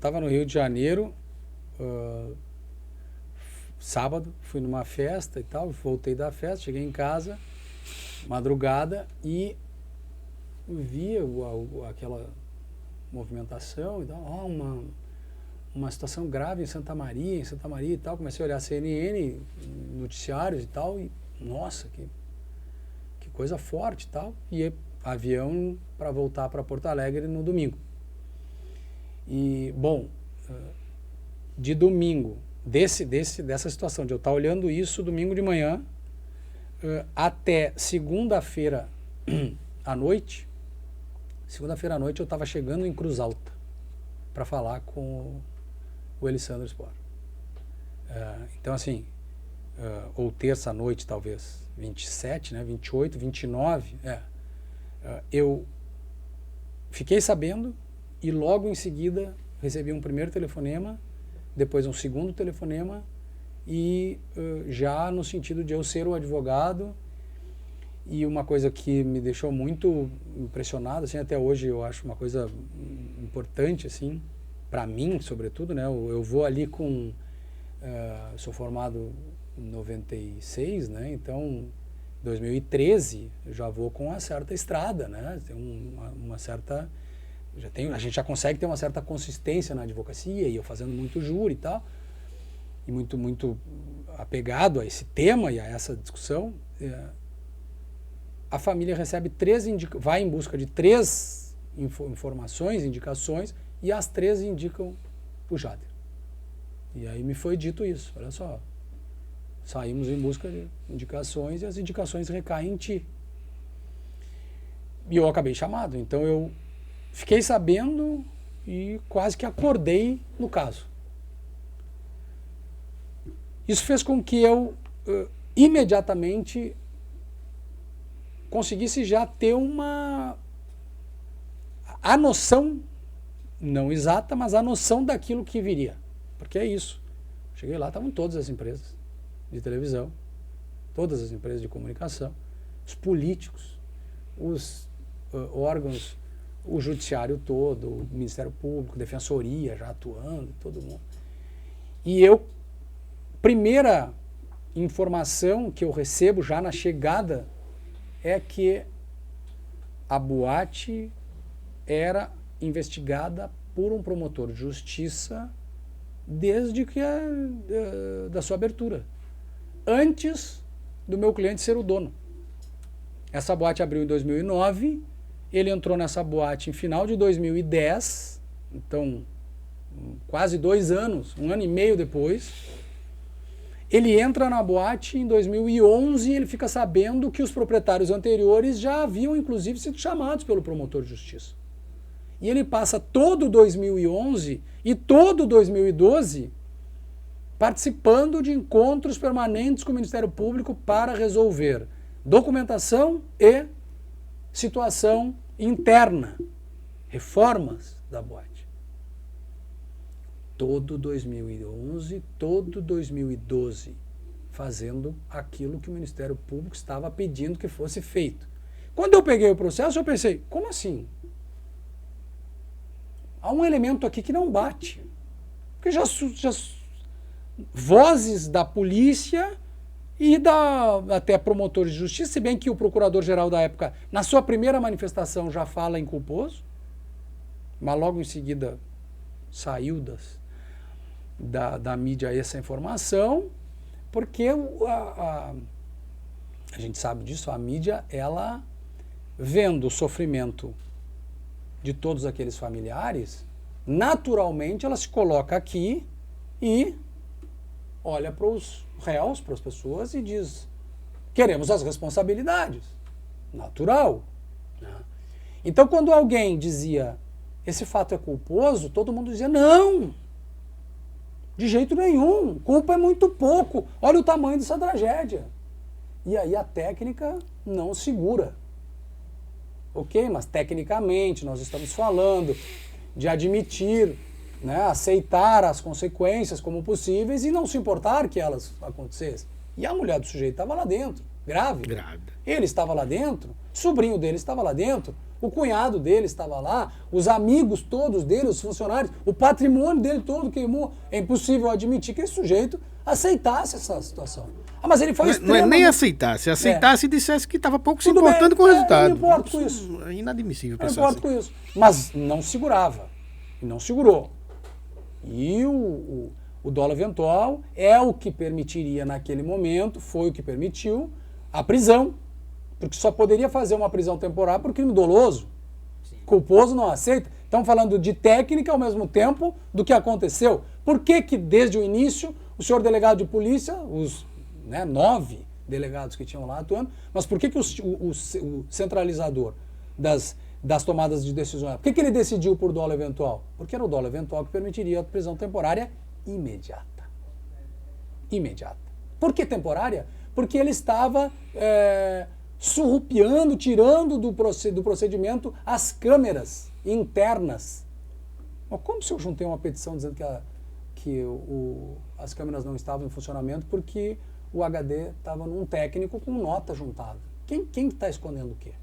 estava no Rio de Janeiro, sábado, fui numa festa e tal, voltei da festa, cheguei em casa, madrugada, e vi aquela movimentação e tal, uma situação grave em Santa Maria e tal, comecei a olhar CNN, noticiários e tal, e nossa, que coisa forte e tal, e avião para voltar para Porto Alegre no domingo. E, bom, de domingo, dessa situação, de eu estar olhando isso domingo de manhã, até segunda-feira à noite, eu estava chegando em Cruz Alta para falar com o Elisandro Spor. Então, assim, ou terça-noite, talvez, 27, né, 28, 29, eu fiquei sabendo e logo em seguida recebi um primeiro telefonema, depois um segundo telefonema e já no sentido de eu ser o advogado. E uma coisa que me deixou muito impressionado, assim, até hoje eu acho uma coisa importante, assim, para mim, sobretudo, né? Eu vou ali com... sou formado em 96, né? Então, 2013, eu já vou com uma certa estrada, né? Tem uma certa... a gente já consegue ter uma certa consistência na advocacia, e eu fazendo muito júri e tal, e muito apegado a esse tema e a essa discussão. A família recebe vai em busca de 3 informações, indicações, e as 3 indicam o Jader. E aí me foi dito isso, olha só, saímos em busca de indicações e as indicações recaem em ti. E eu acabei chamado, então eu fiquei sabendo e quase que acordei no caso. Isso fez com que eu imediatamente conseguisse já ter a noção, não exata, mas a noção daquilo que viria. Porque é isso. Cheguei lá, estavam todas as empresas de televisão, todas as empresas de comunicação, os políticos, os órgãos, o judiciário todo, o Ministério Público, Defensoria já atuando, todo mundo. E primeira informação que eu recebo já na chegada é que a boate era investigada por um promotor de justiça desde que da sua abertura, antes do meu cliente ser o dono. Essa boate abriu em 2009, ele entrou nessa boate em final de 2010, então quase 2 anos, 1 ano e meio depois. Ele entra na boate em 2011 e ele fica sabendo que os proprietários anteriores já haviam, inclusive, sido chamados pelo promotor de justiça. E ele passa todo 2011 e todo 2012 participando de encontros permanentes com o Ministério Público para resolver documentação e situação interna, reformas da boate. Todo 2011, todo 2012, fazendo aquilo que o Ministério Público estava pedindo que fosse feito. Quando eu peguei o processo, eu pensei, como assim? Há um elemento aqui que não bate. Porque já vozes da polícia e até promotores de justiça, se bem que o procurador-geral da época, na sua primeira manifestação, já fala em culposo, mas logo em seguida saiu da mídia essa informação, porque a gente sabe disso, a mídia, ela vendo o sofrimento de todos aqueles familiares, naturalmente ela se coloca aqui e olha para os réus, para as pessoas e diz, queremos as responsabilidades. Natural. Né? Então, quando alguém dizia, esse fato é culposo, todo mundo dizia, não, de jeito nenhum, culpa é muito pouco, olha o tamanho dessa tragédia. E aí a técnica não segura. Ok, mas tecnicamente nós estamos falando de admitir, né, aceitar as consequências como possíveis e não se importar que elas acontecessem. E a mulher do sujeito estava lá dentro, grávida. Ele estava lá dentro, sobrinho dele estava lá dentro, O cunhado dele estava lá, os amigos todos dele, os funcionários, o patrimônio dele todo queimou. É impossível admitir que esse sujeito aceitasse essa situação. Ah, mas ele foi Não é nem aceitasse. Aceitasse e dissesse que estava pouco se importando com o resultado. Eu não importo com isso. É inadmissível Eu não pensar importo com isso. Mas não segurava. E não segurou. E o dolo eventual é o que permitiria naquele momento, foi o que permitiu a prisão. Porque só poderia fazer uma prisão temporária por crime doloso. Sim. Culposo não aceita. Estamos falando de técnica ao mesmo tempo do que aconteceu. Por que que desde o início o senhor delegado de polícia, os 9 delegados que tinham lá atuando, mas por que que o centralizador das tomadas de decisões, por que que ele decidiu por dolo eventual? Porque era o dolo eventual que permitiria a prisão temporária imediata. Imediata. Por que temporária? Porque ele estava surrupiando, tirando do procedimento as câmeras internas. Mas como se eu juntei uma petição dizendo que as câmeras não estavam em funcionamento porque o HD estava num técnico com nota juntada? Quem está escondendo o quê?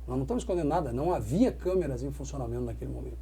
Nós não estamos escondendo nada, não havia câmeras em funcionamento naquele momento.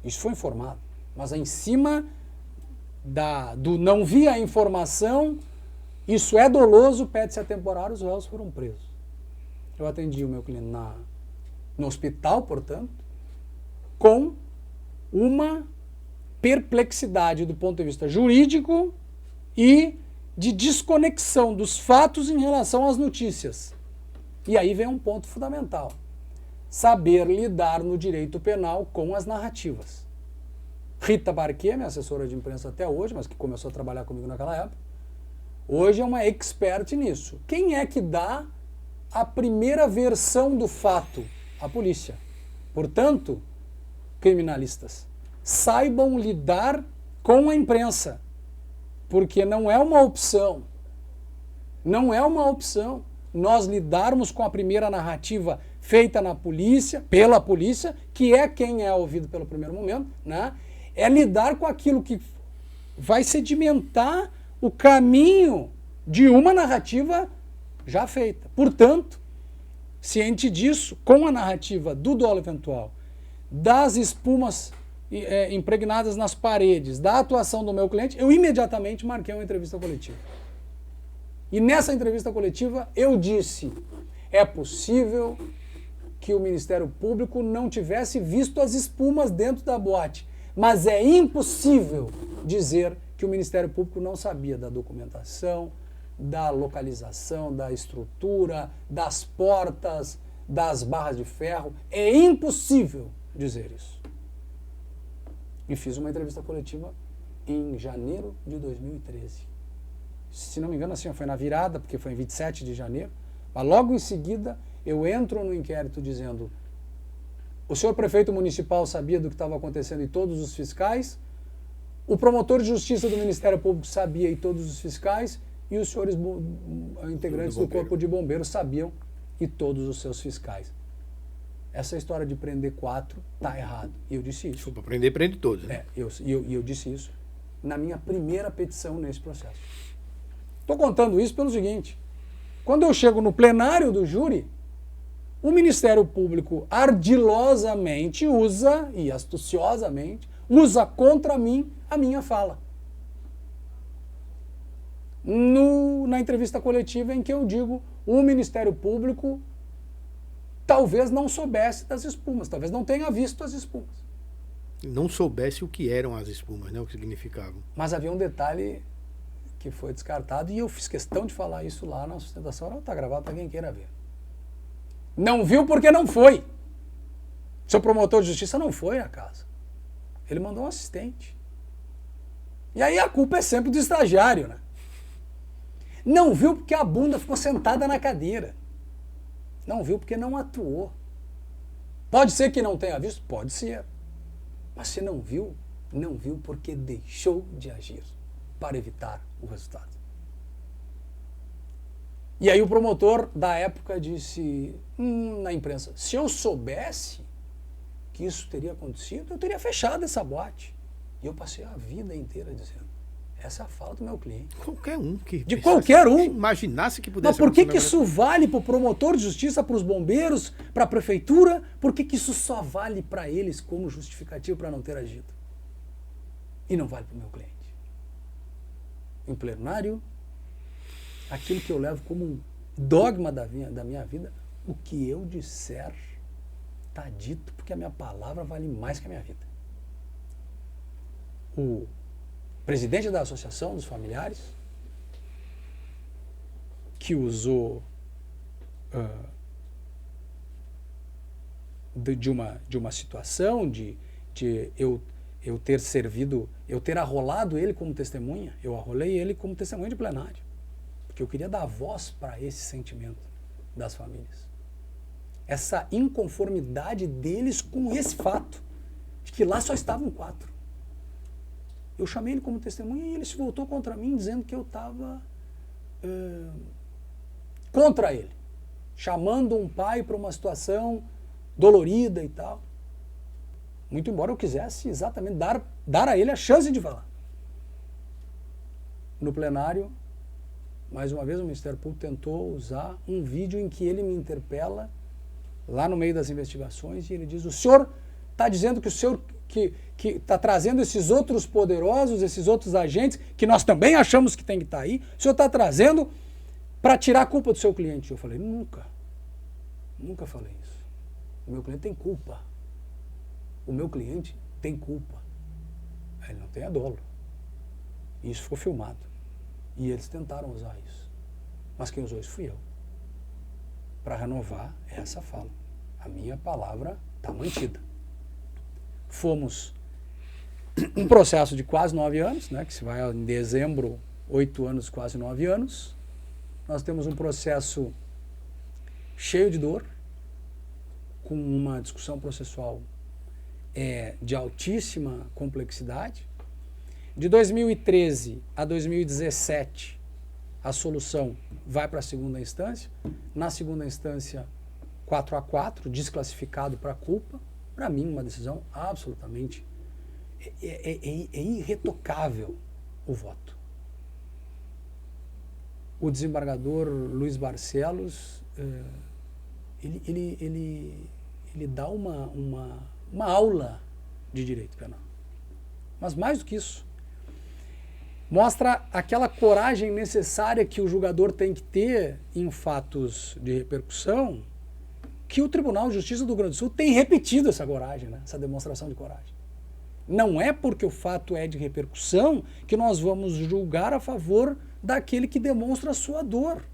Isso foi informado. Mas em cima do não via informação, isso é doloso, pede-se a temporário, os réus foram presos. Eu atendi o meu cliente no hospital, portanto, com uma perplexidade do ponto de vista jurídico e de desconexão dos fatos em relação às notícias. E aí vem um ponto fundamental. Saber lidar no direito penal com as narrativas. Rita Barquet, minha assessora de imprensa até hoje, mas que começou a trabalhar comigo naquela época, hoje é uma expert nisso. Quem é que dá a primeira versão do fato? A polícia. Portanto, criminalistas, saibam lidar com a imprensa, porque não é uma opção. Não é uma opção nós lidarmos com a primeira narrativa feita na polícia, pela polícia, que é quem é ouvido pelo primeiro momento, né? É lidar com aquilo que vai sedimentar o caminho de uma narrativa já feita. Portanto, ciente disso, com a narrativa do dolo eventual, das espumas impregnadas nas paredes, da atuação do meu cliente, eu imediatamente marquei uma entrevista coletiva. E nessa entrevista coletiva eu disse, é possível que o Ministério Público não tivesse visto as espumas dentro da boate, mas é impossível dizer que o Ministério Público não sabia da documentação, da localização, da estrutura, das portas, das barras de ferro. É impossível dizer isso. E fiz uma entrevista coletiva em janeiro de 2013. Se não me engano, assim, foi na virada, porque foi em 27 de janeiro. Mas logo em seguida, eu entro no inquérito dizendo: o senhor prefeito municipal sabia do que estava acontecendo e todos os fiscais, o promotor de justiça do Ministério Público sabia e todos os fiscais, e os senhores integrantes do Corpo de Bombeiros sabiam e todos os seus fiscais. Essa história de prender 4 está errado. E eu disse isso. Para prender, prende todos. Né? Eu disse isso na minha primeira petição nesse processo. Estou contando isso pelo seguinte: quando eu chego no plenário do júri, o Ministério Público ardilosamente usa, e astuciosamente, usa contra mim a minha fala. Na entrevista coletiva em que eu digo, o Ministério Público talvez não soubesse das espumas, talvez não tenha visto as espumas. Não soubesse o que eram as espumas, né? O que significavam. Mas havia um detalhe que foi descartado, e eu fiz questão de falar isso lá na sustentação. Está gravado para quem queira ver. Não viu porque não foi. Seu promotor de justiça não foi à casa. Ele mandou um assistente. E aí a culpa é sempre do estagiário, né? Não viu porque a bunda ficou sentada na cadeira. Não viu porque não atuou. Pode ser que não tenha visto? Pode ser. Mas se não viu porque deixou de agir para evitar o resultado. E aí o promotor da época disse na imprensa: se eu soubesse que isso teria acontecido, eu teria fechado essa boate. E eu passei a vida inteira dizendo: Essa é a fala do meu cliente. Qualquer um que... De qualquer um. Imaginasse que pudesse... Mas por que isso vale para o promotor de justiça, para os bombeiros, para a prefeitura? Por que isso só vale para eles como justificativo para não ter agido? E não vale para o meu cliente. Em plenário, aquilo que eu levo como um dogma da minha vida, o que eu disser está dito, porque a minha palavra vale mais que a minha vida. O presidente da Associação dos Familiares, que usou de uma situação de eu ter servido, eu ter arrolado ele como testemunha, eu arrolei ele como testemunha de plenário, porque eu queria dar voz para esse sentimento das famílias. Essa inconformidade deles com esse fato, de que lá só estavam 4. Eu chamei ele como testemunha e ele se voltou contra mim, dizendo que eu estava contra ele, chamando um pai para uma situação dolorida e tal. Muito embora eu quisesse exatamente dar a ele a chance de falar. No plenário, mais uma vez o Ministério Público tentou usar um vídeo em que ele me interpela lá no meio das investigações e ele diz: o senhor está dizendo que o senhor que está trazendo esses outros poderosos, esses outros agentes, que nós também achamos que tem que estar aí, o senhor está trazendo para tirar a culpa do seu cliente. Eu falei: nunca falei isso. O meu cliente tem culpa. O meu cliente tem culpa. Ele não tem a dolo. E isso ficou filmado. E eles tentaram usar isso. Mas quem usou isso fui eu. Para renovar essa fala. A minha palavra está mantida. Fomos um processo de quase 9 anos, né, que se vai em dezembro, 8 anos, quase 9 anos. Nós temos um processo cheio de dor, com uma discussão processual de altíssima complexidade. De 2013 a 2017, a solução vai para a segunda instância. Na segunda instância, 4-4, desclassificado para culpa. Para mim, uma decisão absolutamente irretocável o voto. O desembargador Luiz Barcelos, ele dá uma aula de direito penal. Mas mais do que isso, mostra aquela coragem necessária que o julgador tem que ter em fatos de repercussão, que o Tribunal de Justiça do Rio Grande do Sul tem repetido essa coragem, né? Essa demonstração de coragem. Não é porque o fato é de repercussão que nós vamos julgar a favor daquele que demonstra a sua dor.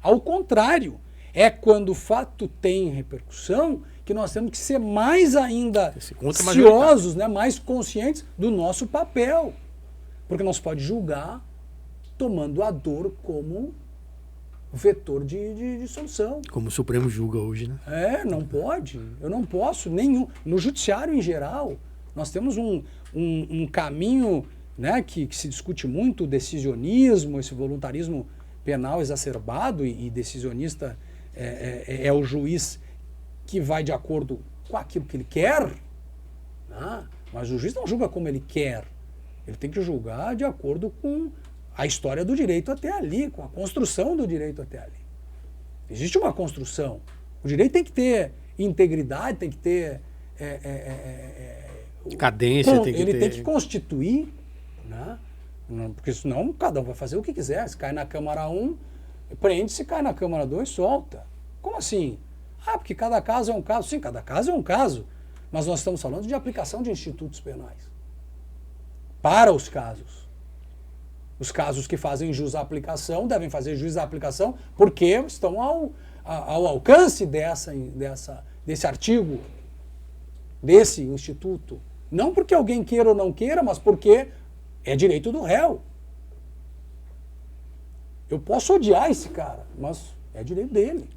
Ao contrário, é quando o fato tem repercussão que nós temos que ser mais ainda ciosos, né? Mais conscientes do nosso papel. Porque não se pode julgar tomando a dor como vetor de solução. Como o Supremo julga hoje, né? Não pode. Eu não posso. No judiciário em geral, nós temos um caminho, né, que se discute muito, o decisionismo, esse voluntarismo penal exacerbado, e decisionista é o juiz que vai de acordo com aquilo que ele quer, né? Mas o juiz não julga como ele quer. Ele tem que julgar de acordo com a história do direito até ali, com a construção do direito até ali. Existe uma construção. O direito tem que ter integridade, tem que ter... cadência, ele tem que constituir, né? Porque senão cada um vai fazer o que quiser. Se cai na Câmara 1, prende, se cai na Câmara 2, solta. Como assim? Porque cada caso é um caso. Sim, cada caso é um caso. Mas nós estamos falando de aplicação de institutos penais. Para os casos. Os casos que fazem jus à aplicação devem fazer jus à aplicação porque estão ao alcance desse artigo, desse instituto. Não porque alguém queira ou não queira, mas porque é direito do réu. Eu posso odiar esse cara, mas é direito dele.